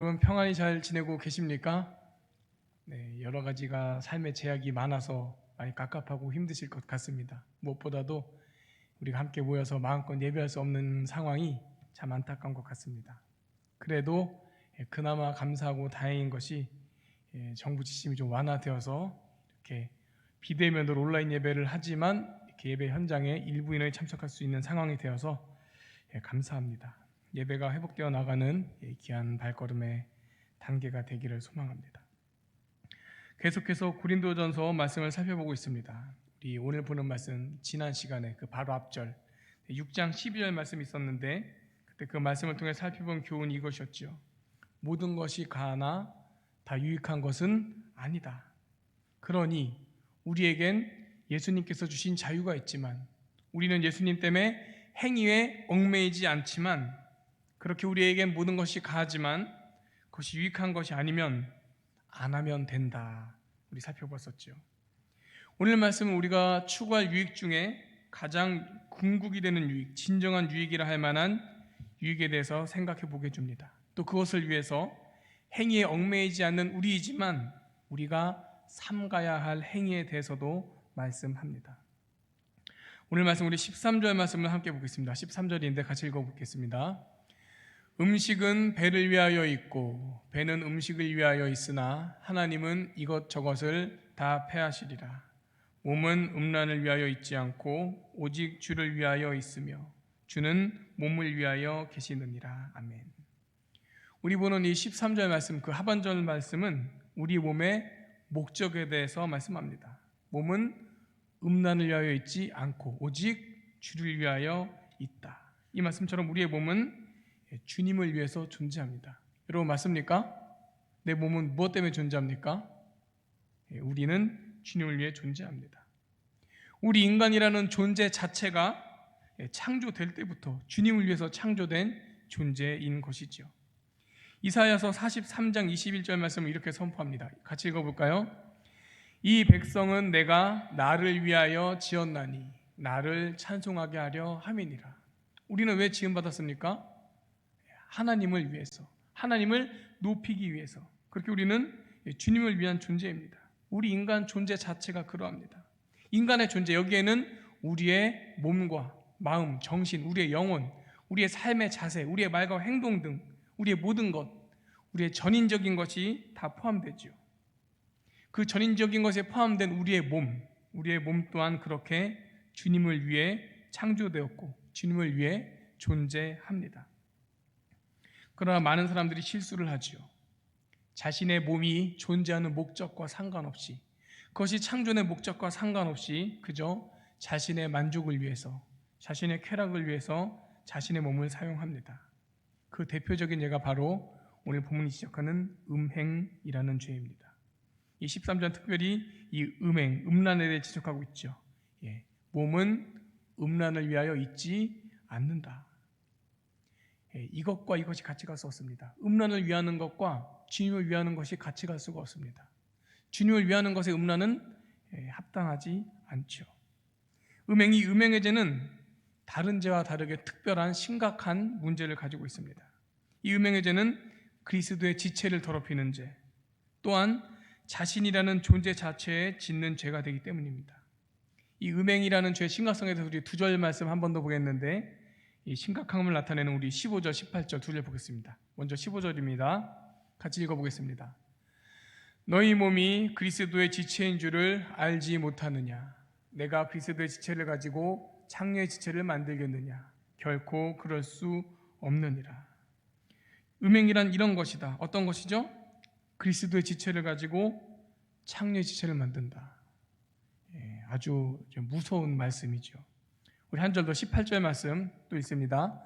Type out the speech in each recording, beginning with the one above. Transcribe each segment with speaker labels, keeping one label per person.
Speaker 1: 여러분 평안히 잘 지내고 계십니까? 네, 여러 가지가 삶의 제약이 많아서 많이 갑갑하고 힘드실 것 같습니다. 무엇보다도 우리가 함께 모여서 마음껏 예배할 수 없는 상황이 참 안타까운 것 같습니다. 그래도 그나마 감사하고 다행인 것이 정부 지침이 좀 완화되어서 이렇게 비대면으로 온라인 예배를 하지만 이렇게 예배 현장에 일부 인원이 참석할 수 있는 상황이 되어서 감사합니다. 예배가 회복되어 나가는 귀한 발걸음의 단계가 되기를 소망합니다. 계속해서 고린도전서 말씀을 살펴보고 있습니다. 우리 오늘 보는 말씀 지난 시간에 그 바로 앞절 6장 12절 말씀이 있었는데 그때 그 말씀을 통해 살펴본 교훈이 이것이었죠. 모든 것이 가하나 다 유익한 것은 아니다. 그러니 우리에겐 예수님께서 주신 자유가 있지만 우리는 예수님 때문에 행위에 얽매이지 않지만 그렇게 우리에겐 모든 것이 가하지만 그것이 유익한 것이 아니면 안 하면 된다. 우리 살펴봤었죠. 오늘 말씀은 우리가 추구할 유익 중에 가장 궁극이 되는 유익, 진정한 유익이라 할 만한 유익에 대해서 생각해 보게 줍니다. 또 그것을 위해서 행위에 얽매이지 않는 우리이지만 우리가 삼가야 할 행위에 대해서도 말씀합니다. 오늘 말씀 우리 13절 말씀을 함께 보겠습니다. 13절인데 같이 읽어보겠습니다. 음식은 배를 위하여 있고 배는 음식을 위하여 있으나 하나님은 이것저것을 다 패하시리라. 몸은 음란을 위하여 있지 않고 오직 주를 위하여 있으며 주는 몸을 위하여 계시느니라. 아멘. 우리 보는 이 13절 말씀, 그 하반절 말씀은 우리 몸의 목적에 대해서 말씀합니다. 몸은 음란을 위하여 있지 않고 오직 주를 위하여 있다. 이 말씀처럼 우리의 몸은 주님을 위해서 존재합니다. 여러분 맞습니까? 내 몸은 무엇 때문에 존재합니까? 우리는 주님을 위해 존재합니다. 우리 인간이라는 존재 자체가 창조될 때부터 주님을 위해서 창조된 존재인 것이죠. 이사야서 43장 21절 말씀을 이렇게 선포합니다. 같이 읽어볼까요? 이 백성은 내가 나를 위하여 지었나니 나를 찬송하게 하려 함이니라. 우리는 왜 지음받았습니까? 하나님을 위해서, 하나님을 높이기 위해서. 그렇게 우리는 주님을 위한 존재입니다. 우리 인간 존재 자체가 그러합니다. 인간의 존재, 여기에는 우리의 몸과 마음, 정신, 우리의 영혼, 우리의 삶의 자세, 우리의 말과 행동 등 우리의 모든 것, 우리의 전인적인 것이 다 포함되죠. 그 전인적인 것에 포함된 우리의 몸 또한 그렇게 주님을 위해 창조되었고 주님을 위해 존재합니다. 그러나 많은 사람들이 실수를 하죠. 자신의 몸이 존재하는 목적과 상관없이, 그것이 창조의 목적과 상관없이 그저 자신의 만족을 위해서, 자신의 쾌락을 위해서 자신의 몸을 사용합니다. 그 대표적인 예가 바로 오늘 본문이 지적하는 음행이라는 죄입니다. 이 13절 특별히 이 음란에 대해 지적하고 있죠. 몸은 음란을 위하여 있지 않는다. 이것과 이것이 같이 갈 수 없습니다. 음란을 위하는 것과 주님을 위하는 것이 같이 갈 수가 없습니다. 주님을 위하는 것의 음란은 합당하지 않죠. 음행의 죄는 다른 죄와 다르게 특별한 심각한 문제를 가지고 있습니다. 이 음행의 죄는 그리스도의 지체를 더럽히는 죄, 또한 자신이라는 존재 자체에 짓는 죄가 되기 때문입니다. 이 음행이라는 죄의 심각성에 대해서 우리 두 절 말씀 한 번 더 보겠는데 이 심각함을 나타내는 우리 15절, 18절 두 절 보겠습니다. 먼저 15절입니다. 같이 읽어보겠습니다. 너희 몸이 그리스도의 지체인 줄을 알지 못하느냐? 내가 그리스도의 지체를 가지고 창녀의 지체를 만들겠느냐? 결코 그럴 수 없느니라. 음행이란 이런 것이다. 어떤 것이죠? 그리스도의 지체를 가지고 창녀의 지체를 만든다. 아주 무서운 말씀이죠. 우리 한 절 더 18절 말씀 또 있습니다.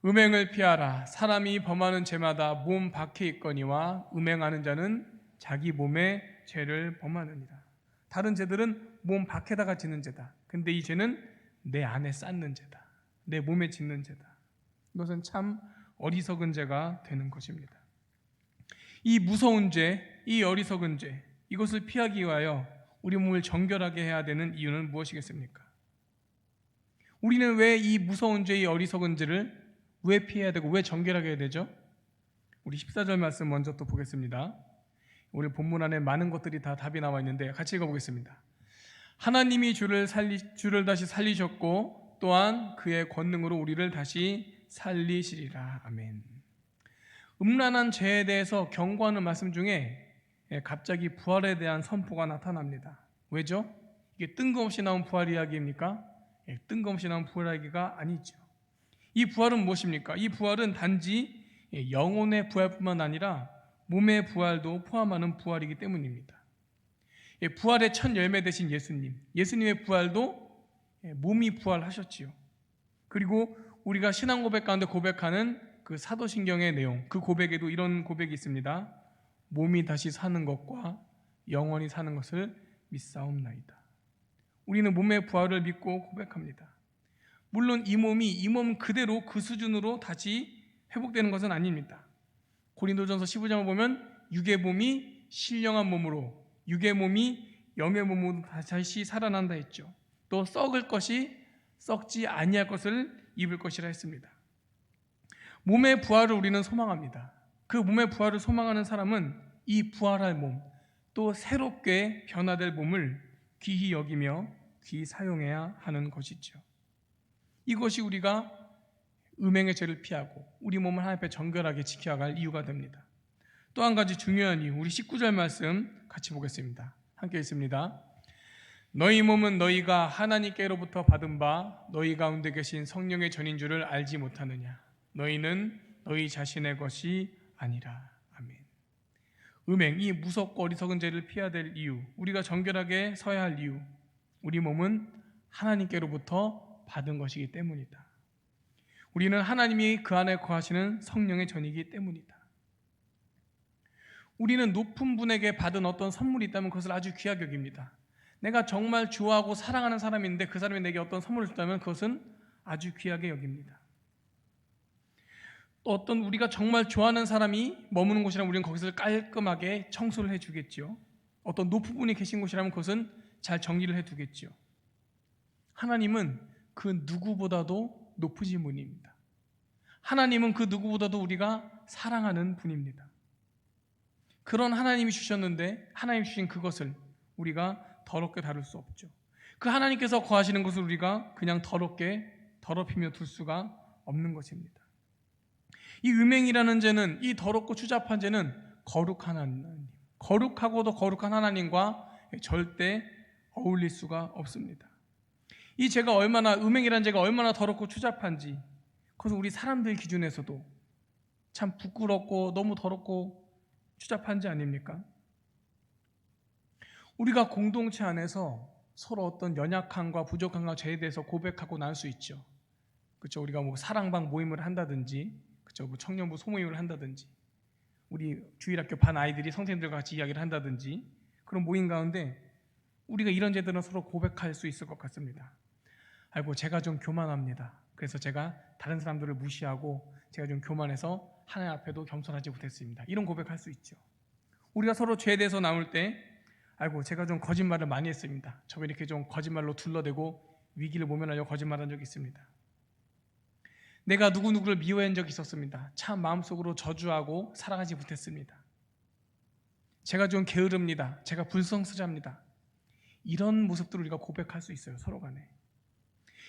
Speaker 1: 음행을 피하라. 사람이 범하는 죄마다 몸 밖에 있거니와 음행하는 자는 자기 몸의 죄를 범하느니라. 다른 죄들은 몸 밖에다가 짓는 죄다. 근데 이 죄는 내 안에 쌓는 죄다. 내 몸에 짓는 죄다. 이것은 참 어리석은 죄가 되는 것입니다. 이 무서운 죄, 이 어리석은 죄, 이것을 피하기 위하여 우리 몸을 정결하게 해야 되는 이유는 무엇이겠습니까? 우리는 왜 이 무서운 죄, 이 어리석은 죄를 왜 피해야 되고 왜 정결하게 해야 되죠? 우리 14절 말씀 먼저 또 보겠습니다. 우리 본문 안에 많은 것들이 다 답이 나와 있는데 같이 읽어보겠습니다. 하나님이 주를 다시 살리셨고 또한 그의 권능으로 우리를 다시 살리시리라. 아멘. 음란한 죄에 대해서 경고하는 말씀 중에 갑자기 부활에 대한 선포가 나타납니다. 왜죠? 이게 뜬금없이 나온 부활 이야기입니까? 뜬금없이 나온 부활 이야기가 아니죠. 이 부활은 무엇입니까? 이 부활은 단지 영혼의 부활뿐만 아니라 몸의 부활도 포함하는 부활이기 때문입니다. 부활의 첫 열매 되신 예수님의 부활도 몸이 부활하셨지요. 그리고 우리가 신앙 고백 가운데 고백하는 그 사도신경의 내용, 그 고백에도 이런 고백이 있습니다. 몸이 다시 사는 것과 영원히 사는 것을 믿사옵나이다. 우리는 몸의 부활을 믿고 고백합니다. 물론 이 몸 그대로 그 수준으로 다시 회복되는 것은 아닙니다. 고린도전서 15장을 보면 육의 몸이 신령한 몸으로, 육의 몸이 영의 몸으로 다시 살아난다 했죠. 또 썩을 것이 썩지 아니할 것을 입을 것이라 했습니다. 몸의 부활을 우리는 소망합니다. 그 몸의 부활을 소망하는 사람은 이 부활할 몸, 또 새롭게 변화될 몸을 귀히 여기며 귀히 사용해야 하는 것이죠. 이것이 우리가 음행의 죄를 피하고 우리 몸을 하나님 앞에 정결하게 지켜갈 이유가 됩니다. 또 한 가지 중요한 이유, 우리 19절 말씀 같이 보겠습니다. 함께 읽습니다. 너희 몸은 너희가 하나님께로부터 받은 바 너희 가운데 계신 성령의 전인 줄을 알지 못하느냐. 너희는 너희 자신의 것이 아니라. 아멘. 음행, 이 무섭고 어리석은 죄를 피해야 될 이유, 우리가 정결하게 서야 할 이유, 우리 몸은 하나님께로부터 받은 것이기 때문이다. 우리는 하나님이 그 안에 거하시는 성령의 전이기 때문이다. 우리는 높은 분에게 받은 어떤 선물이 있다면 그것을 아주 귀하게 여깁니다. 내가 정말 좋아하고 사랑하는 사람인데 그 사람이 내게 어떤 선물을 줬다면 그것은 아주 귀하게 여깁니다. 또 어떤 우리가 정말 좋아하는 사람이 머무는 곳이라면 우리는 거기서 깔끔하게 청소를 해주겠죠. 어떤 높은 분이 계신 곳이라면 그것은 잘 정리를 해두겠죠. 하나님은 그 누구보다도 높으신 분입니다. 하나님은 그 누구보다도 우리가 사랑하는 분입니다. 그런 하나님이 주셨는데 하나님이 주신 그것을 우리가 더럽게 다룰 수 없죠. 그 하나님께서 거하시는 것을 우리가 그냥 더럽게 더럽히며 둘 수가 없는 것입니다. 이 음행이라는 죄는, 이 더럽고 추잡한 죄는 거룩한 하나님, 거룩하고도 거룩한 하나님과 절대 어울릴 수가 없습니다. 이 죄가 얼마나, 음행이라는 죄가 얼마나 더럽고 추잡한지, 그것은 우리 사람들 기준에서도 참 부끄럽고 너무 더럽고 추잡한지 아닙니까? 우리가 공동체 안에서 서로 어떤 연약함과 부족함과 죄에 대해서 고백하고 나눌 수 있죠. 그렇죠? 우리가 뭐 사랑방 모임을 한다든지, 그렇죠? 뭐 청년부 소모임을 한다든지, 우리 주일학교 반 아이들이 선생님들과 같이 이야기를 한다든지, 그런 모임 가운데 우리가 이런 죄들은 서로 고백할 수 있을 것 같습니다. 아이고, 제가 좀 교만합니다. 그래서 제가 다른 사람들을 무시하고 제가 좀 교만해서 하나님 앞에도 겸손하지 못했습니다. 이런 고백할 수 있죠. 우리가 서로 죄에 대해서 나눌 때, 아이고, 제가 좀 거짓말을 많이 했습니다. 저가 이렇게 좀 거짓말로 둘러대고 위기를 모면하려고 거짓말한 적이 있습니다. 내가 누구누구를 미워한 적이 있었습니다. 참 마음속으로 저주하고 사랑하지 못했습니다. 제가 좀 게으릅니다. 제가 불성스럽습니다. 이런 모습들을 우리가 고백할 수 있어요. 서로 간에.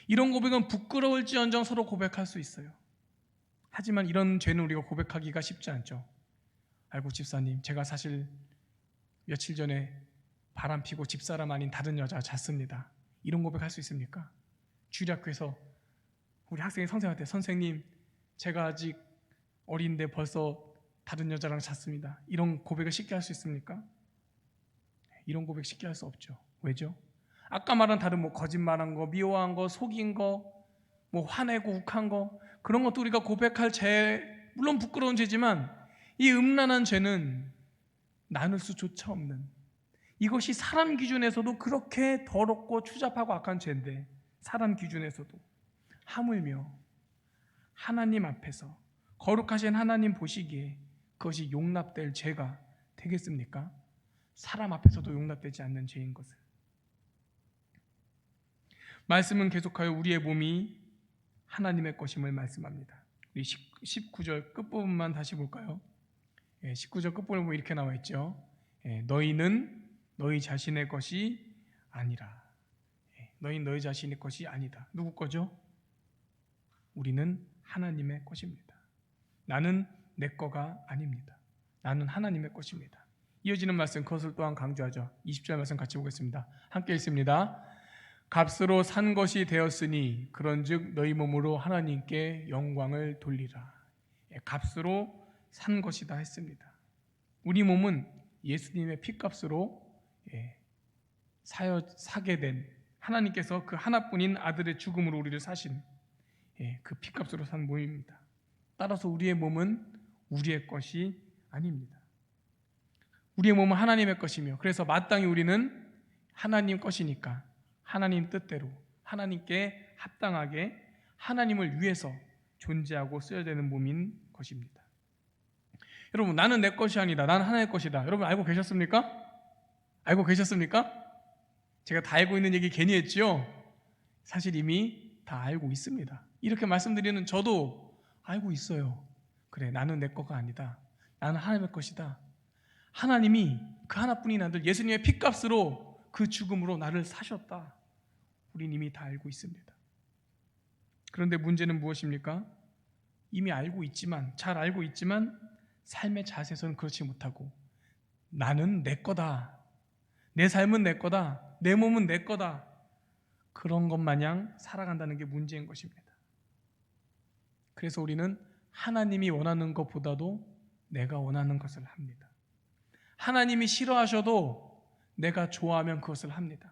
Speaker 1: 이런 고백은 부끄러울지언정 서로 고백할 수 있어요. 하지만 이런 죄는 우리가 고백하기가 쉽지 않죠. 아이고, 집사님, 제가 사실 며칠 전에 바람 피고 집사람 아닌 다른 여자 잤습니다. 이런 고백할 수 있습니까? 주일학교에서 우리 학생이 선생님한테, 선생님, 제가 아직 어린데 벌써 다른 여자랑 잤습니다. 이런 고백을 쉽게 할 수 있습니까? 이런 고백 쉽게 할 수 없죠. 왜죠? 아까 말한 다른 뭐 거짓말한 거, 미워한 거, 속인 거, 뭐 화내고 욱한 거, 그런 것도 우리가 고백할 죄, 물론 부끄러운 죄지만 이 음란한 죄는 나눌 수조차 없는, 이것이 사람 기준에서도 그렇게 더럽고 추잡하고 악한 죄인데, 사람 기준에서도 하물며 하나님 앞에서 거룩하신 하나님 보시기에 그것이 용납될 죄가 되겠습니까? 사람 앞에서도 용납되지 않는 죄인 것을. 말씀은 계속하여 우리의 몸이 하나님의 것임을 말씀합니다. 우리 19절 끝부분만 다시 볼까요? 19절 끝부분에 보면 이렇게 나와 있죠. 너희는 너희 자신의 것이 아니라. 너희는 너희 자신의 것이 아니다. 누구 거죠? 우리는 하나님의 것입니다. 나는 내 거가 아닙니다. 나는 하나님의 것입니다. 이어지는 말씀 그것을 또한 강조하죠. 20절 말씀 같이 보겠습니다. 함께 읽습니다. 값으로 산 것이 되었으니 그런즉 너희 몸으로 하나님께 영광을 돌리라. 값으로 산 것이다 했습니다. 우리 몸은 예수님의 피값으로 사게 된, 하나님께서 그 하나뿐인 아들의 죽음으로 우리를 사신 그 피값으로 산 몸입니다. 따라서 우리의 몸은 우리의 것이 아닙니다. 우리의 몸은 하나님의 것이며, 그래서 마땅히 우리는 하나님 것이니까 하나님 뜻대로 하나님께 합당하게 하나님을 위해서 존재하고 쓰여야 되는 몸인 것입니다. 여러분, 나는 내 것이 아니다, 나는 하나님의 것이다. 여러분 알고 계셨습니까? 알고 계셨습니까? 제가 다 알고 있는 얘기 괜히 했지요? 사실 이미 다 알고 있습니다. 이렇게 말씀드리는 저도 알고 있어요. 그래, 나는 내 거가 아니다, 나는 하나님의 것이다. 하나님이 그 하나뿐인 아들 예수님의 피값으로 그 죽음으로 나를 사셨다. 우린 이미 다 알고 있습니다. 그런데 문제는 무엇입니까? 이미 알고 있지만, 잘 알고 있지만 삶의 자세에서는 그렇지 못하고, 나는 내 거다, 내 삶은 내 거다, 내 몸은 내 거다, 그런 것 마냥 살아간다는 게 문제인 것입니다. 그래서 우리는 하나님이 원하는 것보다도 내가 원하는 것을 합니다. 하나님이 싫어하셔도 내가 좋아하면 그것을 합니다.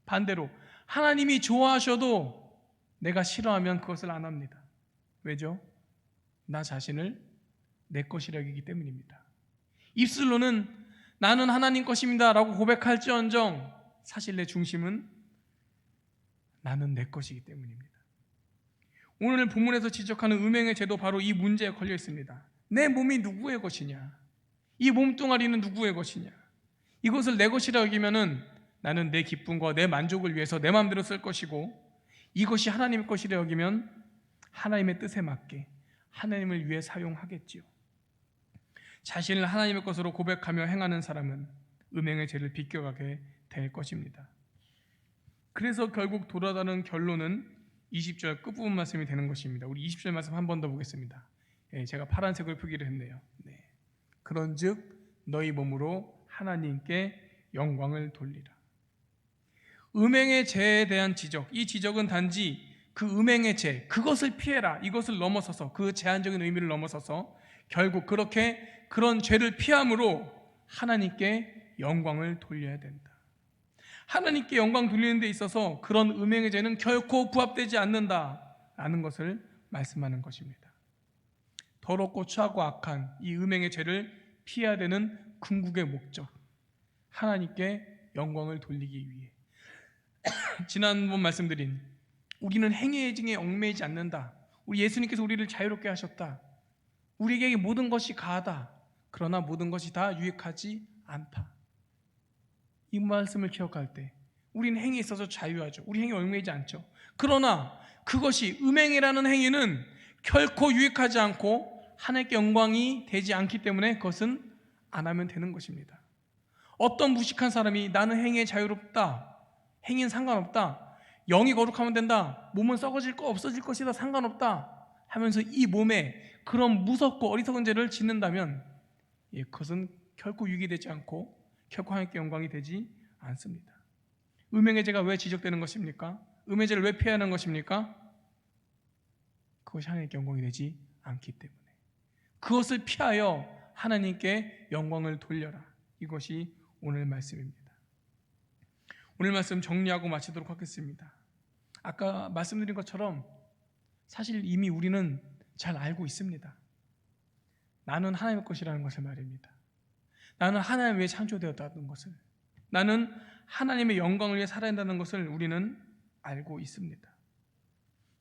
Speaker 1: 반대로 하나님이 좋아하셔도 내가 싫어하면 그것을 안 합니다. 왜죠? 나 자신을 내 것이라 여기기 때문입니다. 입술로는 나는 하나님 것입니다 라고 고백할지언정 사실 내 중심은 나는 내 것이기 때문입니다. 오늘 본문에서 지적하는 음행의 죄도 바로 이 문제에 걸려 있습니다. 내 몸이 누구의 것이냐? 이 몸뚱아리는 누구의 것이냐? 이것을 내 것이라 여기면은 나는 내 기쁨과 내 만족을 위해서 내 마음대로 쓸 것이고, 이것이 하나님의 것이라 여기면 하나님의 뜻에 맞게 하나님을 위해 사용하겠지요. 자신을 하나님의 것으로 고백하며 행하는 사람은 음행의 죄를 비껴가게 될 것입니다. 그래서 결국 돌아가는 결론은 20절 끝부분 말씀이 되는 것입니다. 우리 20절 말씀 한 번 더 보겠습니다. 제가 파란색으로 표기를 했네요. 그런즉 너희 몸으로 하나님께 영광을 돌리라. 음행의 죄에 대한 지적, 이 지적은 단지 그 음행의 죄, 그것을 피해라, 이것을 넘어서서, 그 제한적인 의미를 넘어서서 결국 그런 죄를 피함으로 하나님께 영광을 돌려야 된다. 하나님께 영광 돌리는 데 있어서 그런 음행의 죄는 결코 부합되지 않는다라는 것을 말씀하는 것입니다. 더럽고 추하고 악한 이 음행의 죄를 피해야 되는 궁극의 목적, 하나님께 영광을 돌리기 위해 지난번 말씀드린 우리는 행위의 증에 얽매이지 않는다, 우리 예수님께서 우리를 자유롭게 하셨다, 우리에게 모든 것이 가하다, 그러나 모든 것이 다 유익하지 않다, 이 말씀을 기억할 때 우리는 행위에 있어서 자유하죠. 우리 행위에 얽매이지 않죠. 그러나 그것이 음행이라는 행위는 결코 유익하지 않고 하나님께 영광이 되지 않기 때문에 그것은 안 하면 되는 것입니다. 어떤 무식한 사람이 나는 행위에 자유롭다, 행위는 상관없다, 영이 거룩하면 된다, 몸은 썩어질 거 없어질 것이다, 상관없다 하면서 이 몸에 그런 무섭고 어리석은 죄를 짓는다면 그것은 결코 유익이 되지 않고 결코 하나님께 영광이 되지 않습니다. 음행의 죄가 왜 지적되는 것입니까? 음행의 죄를 왜 피해야 하는 것입니까? 그것이 하나님께 영광이 되지 않기 때문에. 그것을 피하여 하나님께 영광을 돌려라, 이것이 오늘 말씀입니다. 오늘 말씀 정리하고 마치도록 하겠습니다. 아까 말씀드린 것처럼 사실 이미 우리는 잘 알고 있습니다. 나는 하나님의 것이라는 것을 말입니다. 나는 하나님 위해 창조되었다는 것을, 나는 하나님의 영광을 위해 살아야 한다는 것을 우리는 알고 있습니다.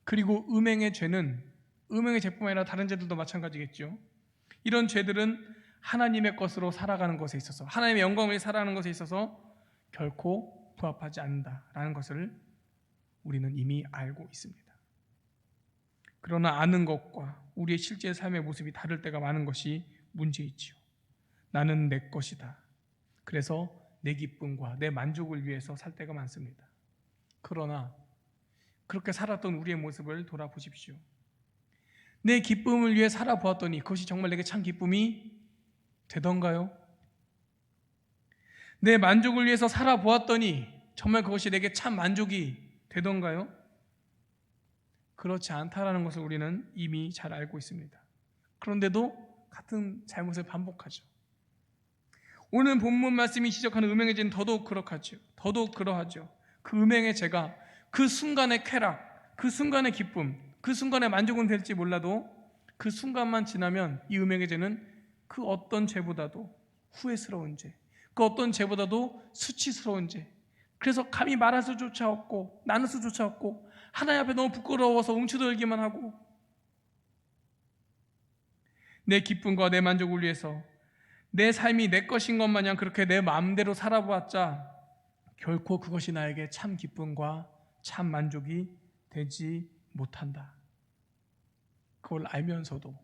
Speaker 1: 그리고 음행의 죄는, 음행의 죄뿐만 아니라 다른 죄들도 마찬가지겠죠. 이런 죄들은 하나님의 것으로 살아가는 것에 있어서, 하나님의 영광을 위해 살아가는 것에 있어서 결코 부합하지 않는다라는 것을 우리는 이미 알고 있습니다. 그러나 아는 것과 우리의 실제 삶의 모습이 다를 때가 많은 것이 문제이지요. 나는 내 것이다. 그래서 내 기쁨과 내 만족을 위해서 살 때가 많습니다. 그러나 그렇게 살았던 우리의 모습을 돌아보십시오. 내 기쁨을 위해 살아보았더니 그것이 정말 내게 참 기쁨이 되던가요? 내 만족을 위해서 살아보았더니 정말 그것이 내게 참 만족이 되던가요? 그렇지 않다라는 것을 우리는 이미 잘 알고 있습니다. 그런데도 같은 잘못을 반복하죠. 오늘 본문 말씀이 지적하는 음행의 죄는 더더욱 그러하죠. 그 음행의 죄가 그 순간의 쾌락, 그 순간의 기쁨, 그 순간의 만족은 될지 몰라도 그 순간만 지나면 이 음행의 죄는 그 어떤 죄보다도 후회스러운 죄, 그 어떤 죄보다도 수치스러운 죄, 그래서 감히 말할 수조차 없고 나눌 수조차 없고 하나님 앞에 너무 부끄러워서 움츠러들기만 하고, 내 기쁨과 내 만족을 위해서 내 삶이 내 것인 것 마냥 그렇게 내 마음대로 살아보았자 결코 그것이 나에게 참 기쁨과 참 만족이 되지 못한다. 그걸 알면서도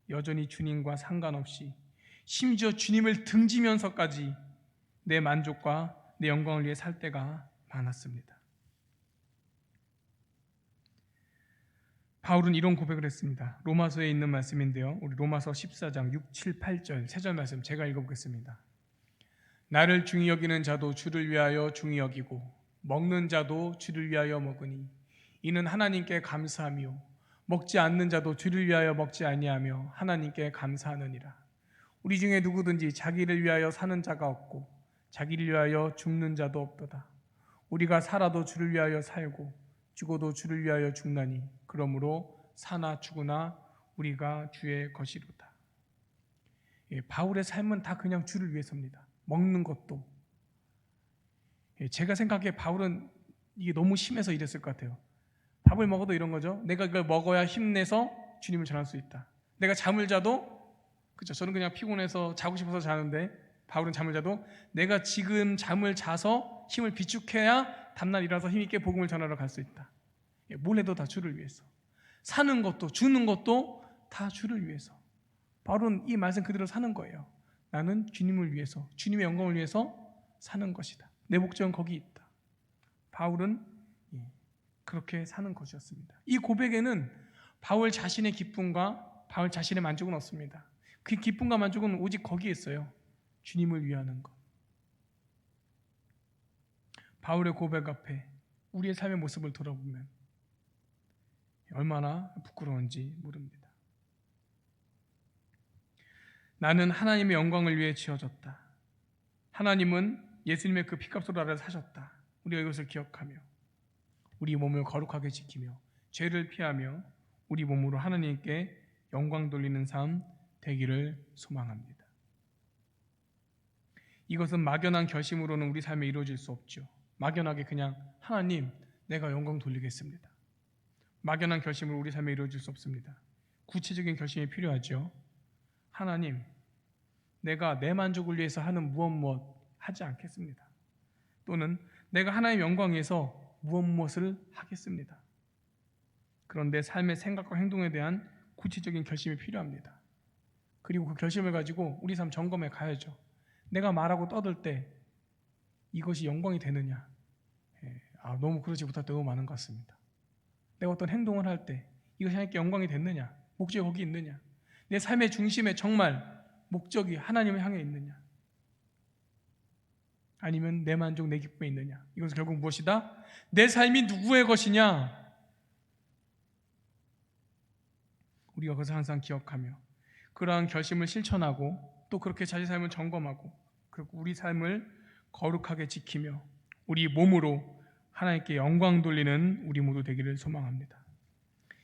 Speaker 1: 여전히 주님과 상관없이 심지어 주님을 등지면서까지 내 만족과 내 영광을 위해 살 때가 많았습니다. 바울은 이런 고백을 했습니다. 로마서에 있는 말씀인데요, 우리 로마서 14장 6, 7, 8절 세 절 말씀 제가 읽어보겠습니다. 나를 중히 여기는 자도 주를 위하여 중히 여기고 먹는 자도 주를 위하여 먹으니 이는 하나님께 감사하며 먹지 않는 자도 주를 위하여 먹지 아니하며 하나님께 감사하느니라. 우리 중에 누구든지 자기를 위하여 사는 자가 없고 자기를 위하여 죽는 자도 없도다. 우리가 살아도 주를 위하여 살고 죽어도 주를 위하여 죽나니 그러므로 사나 죽으나 우리가 주의 것이로다. 바울의 삶은 다 그냥 주를 위해서입니다. 먹는 것도. 제가 생각해 바울은 이게 너무 심해서 이랬을 것 같아요. 밥을 먹어도 이런 거죠. 내가 이걸 먹어야 힘내서 주님을 전할 수 있다. 내가 잠을 자도, 그렇죠, 저는 그냥 피곤해서 자고 싶어서 자는데 바울은 잠을 자도 내가 지금 잠을 자서 힘을 비축해야 다음날 일어나서 힘있게 복음을 전하러 갈 수 있다. 뭘 해도 다 주를 위해서. 사는 것도 주는 것도 다 주를 위해서. 바울은 이 말씀 그대로 사는 거예요. 나는 주님을 위해서, 주님의 영광을 위해서 사는 것이다. 내 목적은 거기 있다. 바울은 그렇게 사는 것이었습니다. 이 고백에는 바울 자신의 기쁨과 바울 자신의 만족은 없습니다. 그 기쁨과 만족은 오직 거기에 있어요. 주님을 위하는 것. 바울의 고백 앞에 우리의 삶의 모습을 돌아보면 얼마나 부끄러운지 모릅니다. 나는 하나님의 영광을 위해 지어졌다. 하나님은 예수님의 그 피값으로 나를 사셨다. 우리가 이것을 기억하며 우리 몸을 거룩하게 지키며 죄를 피하며 우리 몸으로 하나님께 영광 돌리는 삶 되기를 소망합니다. 이것은 막연한 결심으로는 우리 삶에 이루어질 수 없죠. 막연하게 그냥 하나님 내가 영광 돌리겠습니다. 막연한 결심으로 우리 삶에 이루어질 수 없습니다. 구체적인 결심이 필요하죠. 하나님 내가 내 만족을 위해서 하는 무엇 하지 않겠습니다. 또는 내가 하나님의 영광 위해서 무엇을 하겠습니다. 그런데 삶의 생각과 행동에 대한 구체적인 결심이 필요합니다. 그리고 그 결심을 가지고 우리 삶 점검해 가야죠. 내가 말하고 떠들 때 이것이 영광이 되느냐? 너무 그러지 못할 때 너무 많은 것 같습니다. 내가 어떤 행동을 할 때 이것이 하나님께 영광이 됐느냐? 목적이 거기 있느냐? 내 삶의 중심에 정말 목적이 하나님을 향해 있느냐? 아니면 내 만족, 내 기쁨에 있느냐? 이것은 결국 무엇이다? 내 삶이 누구의 것이냐? 우리가 그것을 항상 기억하며 그러한 결심을 실천하고 또 그렇게 자기 삶을 점검하고 그리고 우리 삶을 거룩하게 지키며 우리 몸으로 하나님께 영광 돌리는 우리 모두 되기를 소망합니다.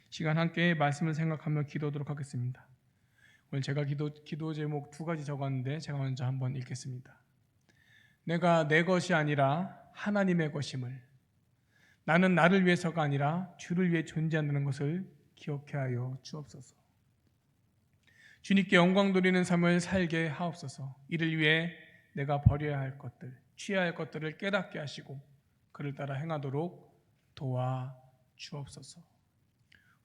Speaker 1: 시간 함께 말씀을 생각하며 기도하도록 하겠습니다. 오늘 제가 기도 제목 2가지 적었는데 제가 먼저 한번 읽겠습니다. 내가 내 것이 아니라 하나님의 것임을, 나는 나를 위해서가 아니라 주를 위해 존재한다는 것을 기억해 하여 주옵소서. 주님께 영광 돌리는 삶을 살게 하옵소서. 이를 위해 내가 버려야 할 것들, 취해야 할 것들을 깨닫게 하시고 그를 따라 행하도록 도와 주옵소서.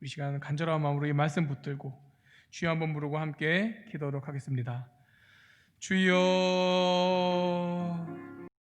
Speaker 1: 우리 시간은 간절한 마음으로 이 말씀 붙들고 주여 한번 부르고 함께 기도하도록 하겠습니다. 주여